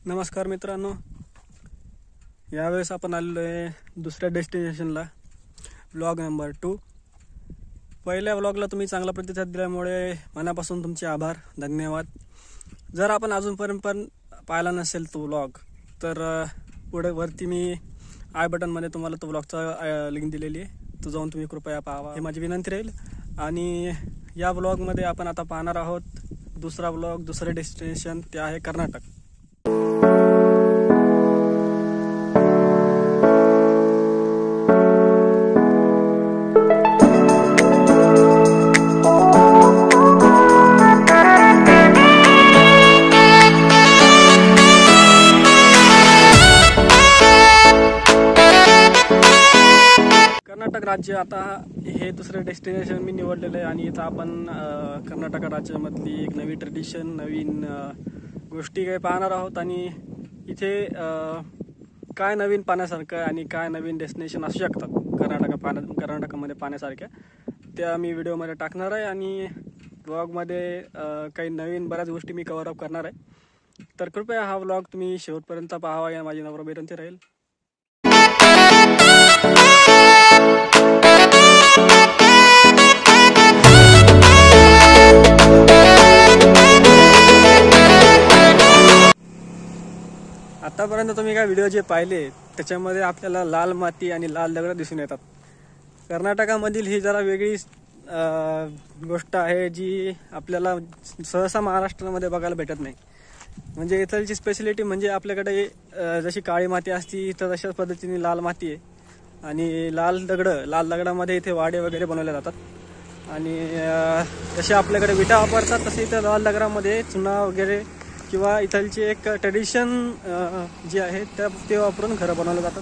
नमस्कार मित्रांनो, यावेळेस आपण आलेलो आहे दुसऱ्या डेस्टिनेशनला, व्लॉग नंबर 2। पहिल्या व्लॉगला तुम्ही चांगला प्रतिसाद दिल्यामुळे मनापासून तुमचे आभार, धन्यवाद। जर आपण अजूनपर्यंत पाहिला नसेल तो व्लॉग तर पुढे वरती मी आय बटनमध्ये तुम्हाला तो व्लॉगचा लिंक दिलेली आहे, तो जाऊन तुम्ही कृपया पाहावा, हे माझी विनंती राहील। आणि या व्लॉगमध्ये आपण आता पाहणार आहोत दुसरा व्लॉग, दुसरे डेस्टिनेशन, ते आहे कर्नाटक। कर्नाटक राज्य, आता हे दुसरे डेस्टिनेशन मी निवडलेलं आहे आणि इथं आपण कर्नाटक राज्यामधली एक नवी ट्रेडिशन, नवीन गोष्टी काही पाहणार आहोत। आणि इथे काय नवीन पाहण्यासारखं आणि काय नवीन डेस्टिनेशन असू शकतात कर्नाटकामध्ये पाहण्यासारख्या, त्या मी व्हिडिओमध्ये टाकणार आहे। आणि व्लॉगमध्ये काही नवीन बऱ्याच गोष्टी मी कव्हर अप करणार आहे, तर कृपया हा व्लॉग तुम्ही शेवटपर्यंत पाहावा, या माझी नम्र विनंती राहील। आतापर्यंत तुम्ही काय व्हिडिओ जे पाहिले त्याच्यामध्ये आपल्याला लाल माती आणि लाल दगड दिसून येतात। कर्नाटकामधील ही जरा वेगळी गोष्ट आहे जी आपल्याला सहसा महाराष्ट्रामध्ये बघायला भेटत नाही। म्हणजे इथलची स्पेशलिटी म्हणजे आपल्याकडे जशी काळी माती असती तर तशाच पद्धतीने लाल माती आहे आणि लाल दगडामध्ये इथे वाडे वगैरे बनवले जातात। आणि जसे आपल्याकडे विटा वापरतात तसे इथं लाल दगडामध्ये चुना वगैरे किंवा इथलची एक ट्रेडिशन जी आहे ते वापरून घरं बनवलं जातात।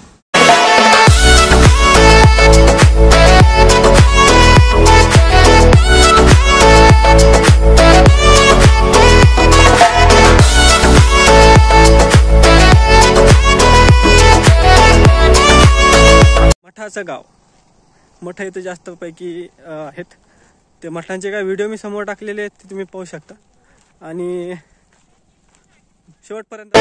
मठाचं गाव, मठ इथे जास्त पैकी आहेत, ते मठांचे काय व्हिडिओ मी समोर टाकलेले आहेत, ते तुम्ही पाहू शकता। आणि शेवटपर्यंत